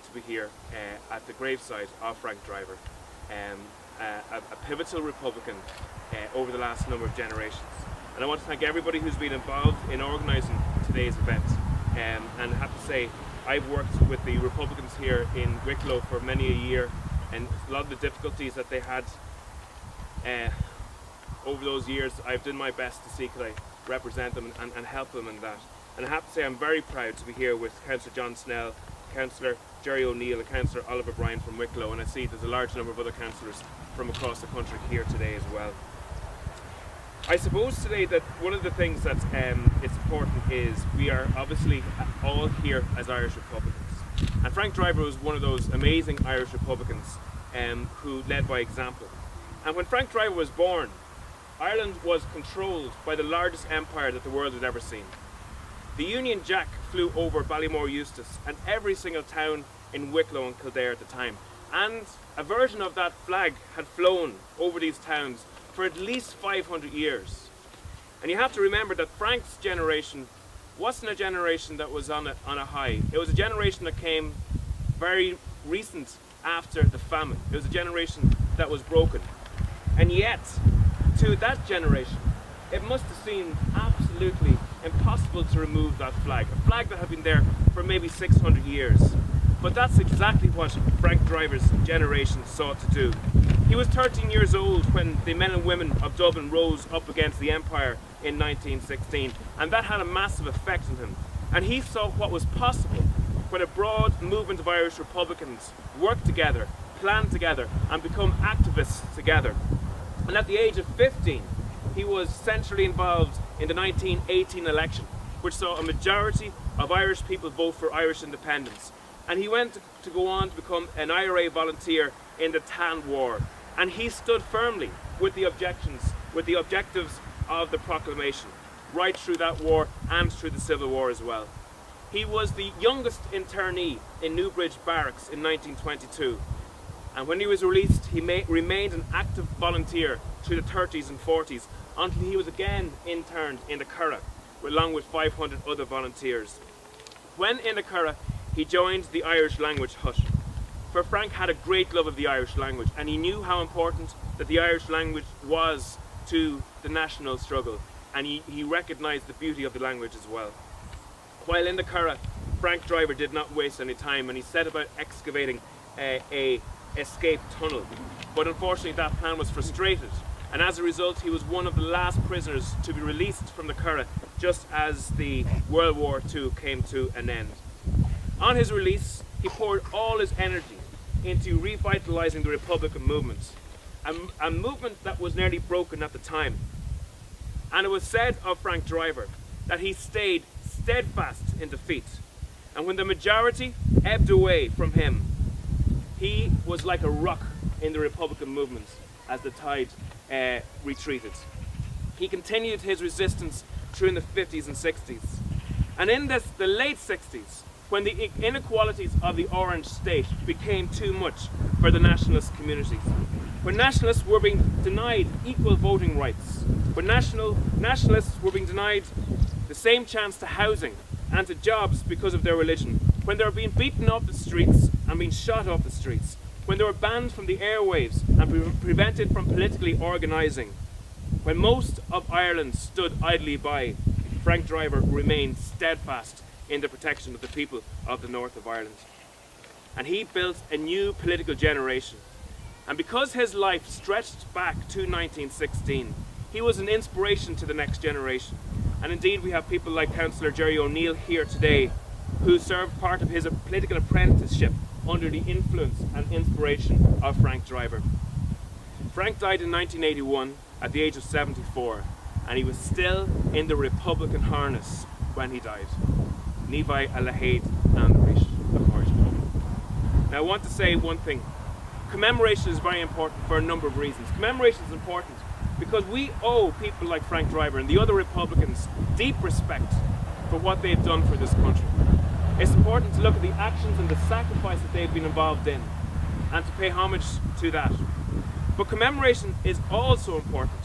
to be here at the graveside of Frank Driver, a pivotal Republican over the last number of generations. And I want to thank everybody who's been involved in organising today's event. And I have to say, I've worked with the Republicans here in Wicklow for many a year, and a lot of the difficulties that they had over those years, I've done my best to see could I represent them and help them in that. And I have to say I'm very proud to be here with Councillor John Snell, Councillor Jerry O'Neill and Councillor Oliver Bryan from Wicklow, and I see there's a large number of other councillors from across the country here today as well. I suppose today that one of the things that is important is we are obviously all here as Irish Republicans. And Frank Driver was one of those amazing Irish Republicans who led by example. And when Frank Driver was born, Ireland was controlled by the largest empire that the world had ever seen. The Union Jack flew over Ballymore Eustace and every single town in Wicklow and Kildare at the time. And a version of that flag had flown over these towns for at least 500 years. And you have to remember that Frank's generation wasn't a generation that was on a high. It was a generation that came very recent after the famine. It was a generation that was broken. And yet, to that generation, it must have seemed absolutely impossible to remove that flag. A flag that had been there for maybe 600 years. But that's exactly what Frank Driver's generation sought to do. He was 13 years old when the men and women of Dublin rose up against the Empire in 1916, and that had a massive effect on him. And he saw what was possible when a broad movement of Irish Republicans worked together, planned together, and become activists together. And at the age of 15, he was centrally involved in the 1918 election, which saw a majority of Irish people vote for Irish independence. And he went to go on to become an IRA volunteer in the Tan War. And he stood firmly with the objectives of the proclamation, right through that war and through the Civil War as well. He was the youngest internee in Newbridge Barracks in 1922. And when he was released, he remained an active volunteer through the 30s and 40s until he was again interned in the Curragh, along with 500 other volunteers. When in the Curragh, he joined the Irish language hut. For Frank had a great love of the Irish language, and he knew how important that the Irish language was to the national struggle, and he recognised the beauty of the language as well. While in the Curragh, Frank Driver did not waste any time, and he set about excavating a escape tunnel. But unfortunately that plan was frustrated, and as a result he was one of the last prisoners to be released from the Curragh just as the World War II came to an end. On his release, he poured all his energy into revitalising the Republican movement, a movement that was nearly broken at the time. And it was said of Frank Driver that he stayed steadfast in defeat, and when the majority ebbed away from him, he was like a rock in the Republican movement as the tide retreated. He continued his resistance through in the 50s and 60s. And in the late 60s, when the inequalities of the Orange State became too much for the nationalist communities, when nationalists were being denied equal voting rights, when nationalists were being denied the same chance to housing and to jobs because of their religion, when they were being beaten off the streets and being shot off the streets, when they were banned from the airwaves and prevented from politically organising, when most of Ireland stood idly by, Frank Driver remained steadfast in the protection of the people of the north of Ireland. And he built a new political generation. And because his life stretched back to 1916, he was an inspiration to the next generation. And indeed we have people like Councillor Jerry O'Neill here today who served part of his political apprenticeship under the influence and inspiration of Frank Driver. Frank died in 1981 at the age of 74, and he was still in the Republican harness when he died. Nibai Alahaid and Rish. Now I want to say one thing. Commemoration is very important for a number of reasons. Commemoration is important because we owe people like Frank Driver and the other Republicans deep respect for what they've done for this country. It's important to look at the actions and the sacrifice that they've been involved in and to pay homage to that. But commemoration is also important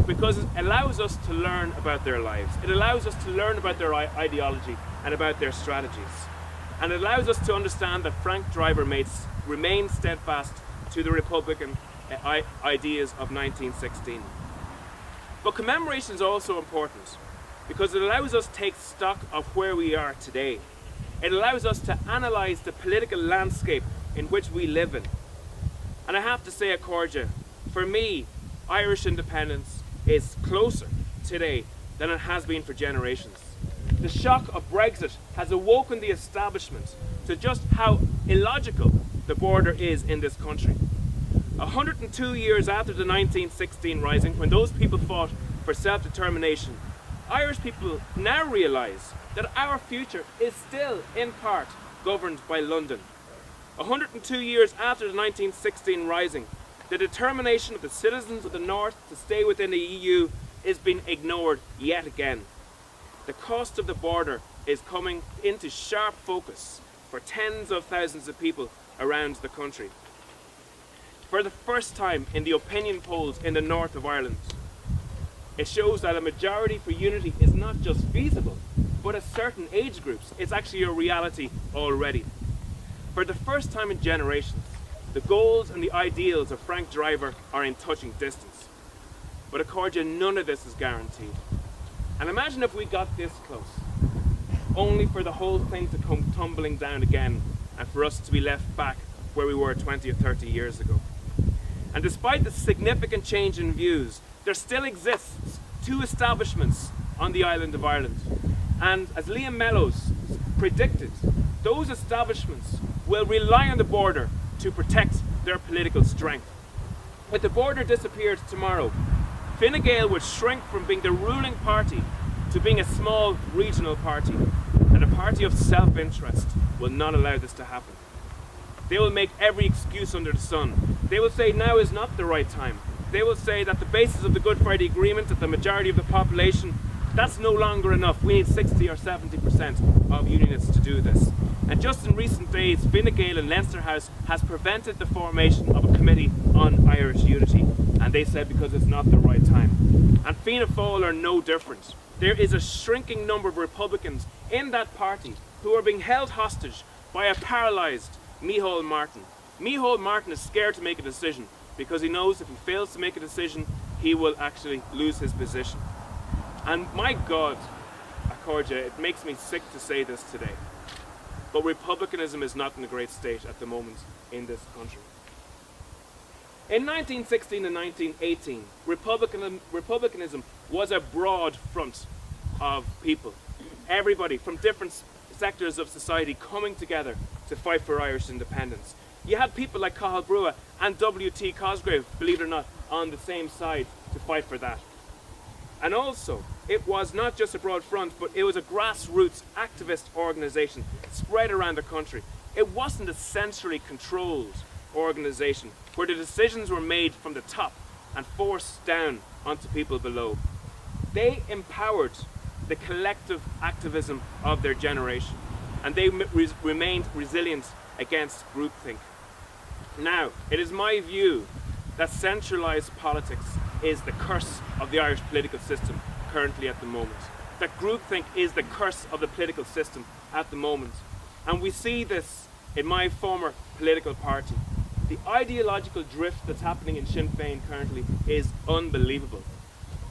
because it allows us to learn about their lives. It allows us to learn about their ideology and about their strategies. and it allows us to understand that Frank Driver remained steadfast to the Republican ideas of 1916. But commemoration is also important because it allows us to take stock of where we are today. It allows us to analyse the political landscape in which we live in. And I have to say, Accordia, for me, Irish independence is closer today than it has been for generations. The shock of Brexit has awoken the establishment to just how illogical the border is in this country. 102 years after the 1916 Rising, when those people fought for self-determination, Irish people now realise that our future is still, in part, governed by London. 102 years after the 1916 Rising, the determination of the citizens of the North to stay within the EU is being ignored yet again. The cost of the border is coming into sharp focus for tens of thousands of people around the country. For the first time in the opinion polls in the north of Ireland, it shows that a majority for unity is not just feasible, but at certain age groups, it's actually a reality already. For the first time in generations, the goals and the ideals of Frank Driver are in touching distance. But Accordia, none of this is guaranteed. And imagine if we got this close, only for the whole thing to come tumbling down again and for us to be left back where we were 20 or 30 years ago. And despite the significant change in views, there still exists two establishments on the island of Ireland. And as Liam Mellows predicted, those establishments will rely on the border to protect their political strength. If the border disappeared tomorrow, Fine Gael would shrink from being the ruling party to being a small regional party, and a party of self-interest will not allow this to happen. They will make every excuse under the sun. They will say now is not the right time. They will say that the basis of the Good Friday Agreement, that the majority of the population, that's no longer enough. We need 60 or 70% of unionists to do this. And just in recent days, Fine Gael in Leinster House has prevented the formation of a committee on Irish unity. And they said because it's not the right time. And Fianna Fáil are no different. There is a shrinking number of Republicans in that party who are being held hostage by a paralysed Micheál Martin. Micheál Martin is scared to make a decision because he knows if he fails to make a decision, he will actually lose his position. And my God, Accordia, it makes me sick to say this today, but republicanism is not in a great state at the moment in this country. In 1916 and 1918, republicanism was a broad front of people. Everybody from different sectors of society coming together to fight for Irish independence. You had people like Cathal Brugha and W.T. Cosgrave, believe it or not, on the same side to fight for that. And also, it was not just a broad front, but it was a grassroots activist organisation spread around the country. It wasn't a centrally controlled organisation where the decisions were made from the top and forced down onto people below. They empowered the collective activism of their generation, and they remained resilient against groupthink. Now, it is my view that centralised politics is the curse of the Irish political system currently at the moment. That groupthink is the curse of the political system at the moment. And we see this in my former political party. The ideological drift that's happening in Sinn Féin currently is unbelievable.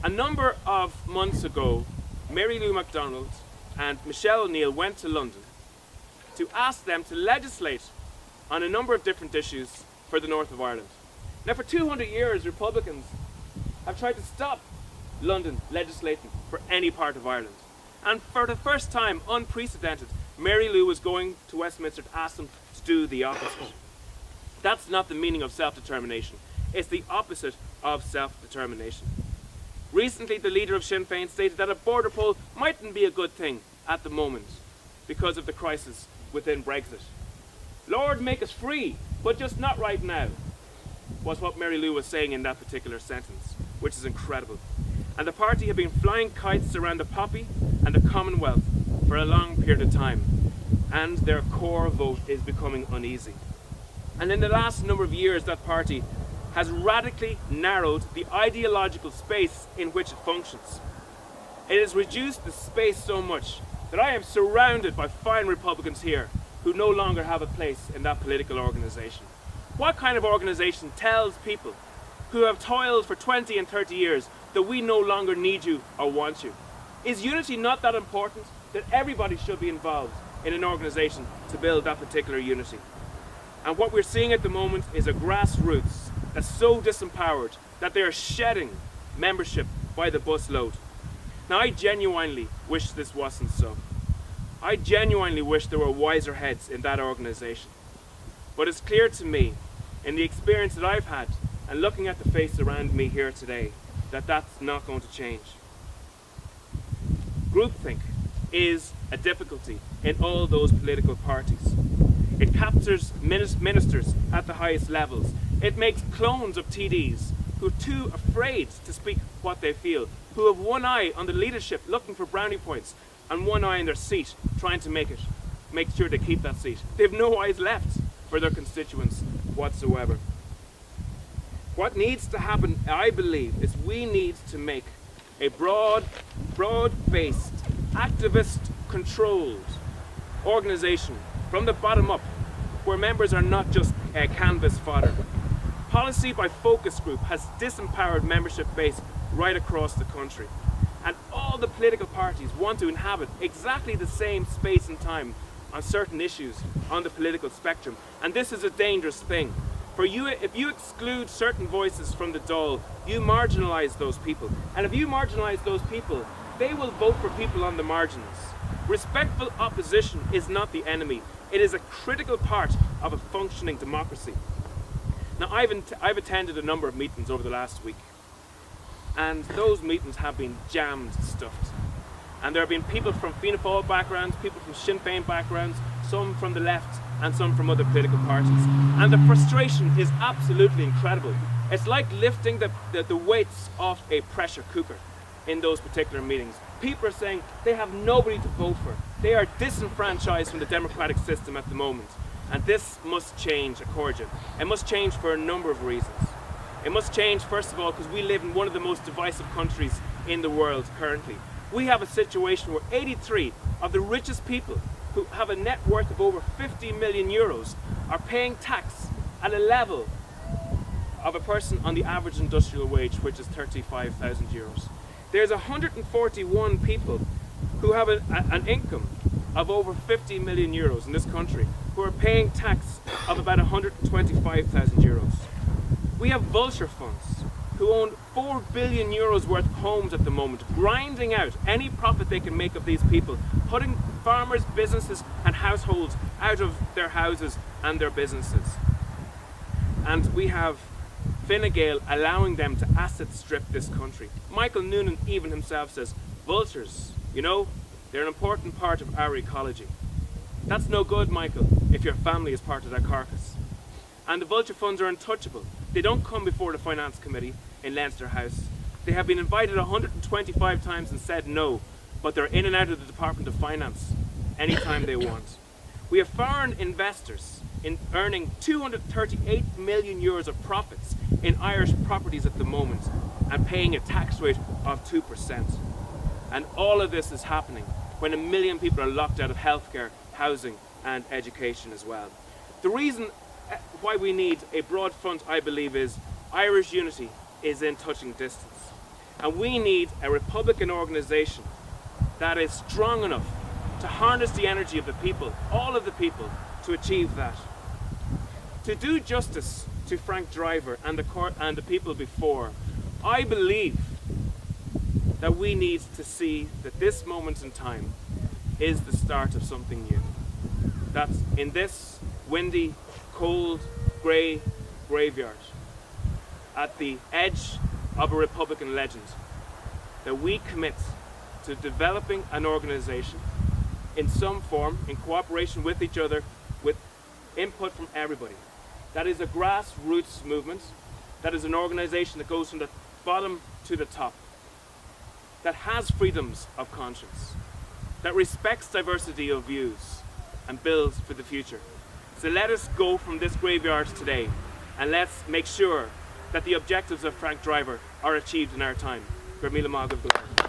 A number of months ago, Mary Lou MacDonald and Michelle O'Neill went to London to ask them to legislate on a number of different issues for the north of Ireland. Now, for 200 years, Republicans have tried to stop London legislating for any part of Ireland. And for the first time, unprecedented, Mary Lou was going to Westminster to ask them to do the opposite. That's not the meaning of self-determination. It's the opposite of self-determination. Recently, the leader of Sinn Féin stated that a border poll mightn't be a good thing at the moment because of the crisis within Brexit. Lord, make us free, but just not right now, was what Mary Lou was saying in that particular sentence, which is incredible. And the party have been flying kites around the poppy and the Commonwealth for a long period of time, and their core vote is becoming uneasy. And in the last number of years, that party has radically narrowed the ideological space in which it functions. It has reduced the space so much that I am surrounded by fine Republicans here who no longer have a place in that political organisation? What kind of organisation tells people who have toiled for 20 and 30 years that we no longer need you or want you? Is unity not that important that everybody should be involved in an organisation to build that particular unity? And what we're seeing at the moment is a grassroots that's so disempowered that they are shedding membership by the busload. Now, I genuinely wish this wasn't so. I genuinely wish there were wiser heads in that organisation. But it's clear to me, in the experience that I've had, and looking at the face around me here today, that that's not going to change. Groupthink is a difficulty in all those political parties. It captures ministers at the highest levels. It makes clones of TDs who are too afraid to speak what they feel, who have one eye on the leadership looking for brownie points and one eye on their seat trying to make sure they keep that seat. They have no eyes left for their constituents whatsoever. What needs to happen, I believe, is we need to make a broad-based, activist-controlled organisation from the bottom up, where members are not just canvas fodder. Policy by focus group has disempowered membership base right across the country. And all the political parties want to inhabit exactly the same space and time on certain issues on the political spectrum. And this is a dangerous thing. For you, if you exclude certain voices from the Dáil, you marginalise those people. And if you marginalise those people, they will vote for people on the margins. Respectful opposition is not the enemy. It is a critical part of a functioning democracy. Now, I've attended a number of meetings over the last week, and those meetings have been jammed stuffed. And there have been people from Fianna Fáil backgrounds, people from Sinn Féin backgrounds, some from the left and some from other political parties. And the frustration is absolutely incredible. It's like lifting the weights off a pressure cooker in those particular meetings. People are saying they have nobody to vote for. They are disenfranchised from the democratic system at the moment. And this must change, Accordia. It must change for a number of reasons. It must change, first of all, because we live in one of the most divisive countries in the world currently. We have a situation where 83 of the richest people who have a net worth of over 50 million euros are paying tax at a level of a person on the average industrial wage, which is 35,000 euros. There's 141 people who have an income of over 50 million euros in this country who are paying tax of about 125,000 euros. We have vulture funds who own 4 billion euros worth of homes at the moment, grinding out any profit they can make of these people, putting farmers, businesses and households out of their houses and their businesses. And we have Fine Gael allowing them to asset strip this country. Michael Noonan even himself says, vultures, you know, they're an important part of our ecology. That's no good, Michael, if your family is part of that carcass. And the vulture funds are untouchable. They don't come before the Finance Committee in Leinster House. They have been invited 125 times and said no, but they're in and out of the Department of Finance anytime they want. We have foreign investors earning 238 million euros of profits in Irish properties at the moment and paying a tax rate of 2%. And all of this is happening when 1 million people are locked out of healthcare, housing and education as well. The reason why we need a broad front, I believe, is Irish unity is in touching distance. And we need a Republican organisation that is strong enough to harness the energy of the people, all of the people, to achieve that. To do justice to Frank Driver and the people before, I believe that we need to see that this moment in time is the start of something new. That in this windy, cold, grey graveyard, at the edge of a Republican legend, that we commit to developing an organisation in some form, in cooperation with each other, with input from everybody. That is a grassroots movement, that is an organisation that goes from the bottom to the top, that has freedoms of conscience, that respects diversity of views and builds for the future. So let us go from this graveyard today and let's make sure that the objectives of Frank Driver are achieved in our time. Gur míle maith agaibh go leor.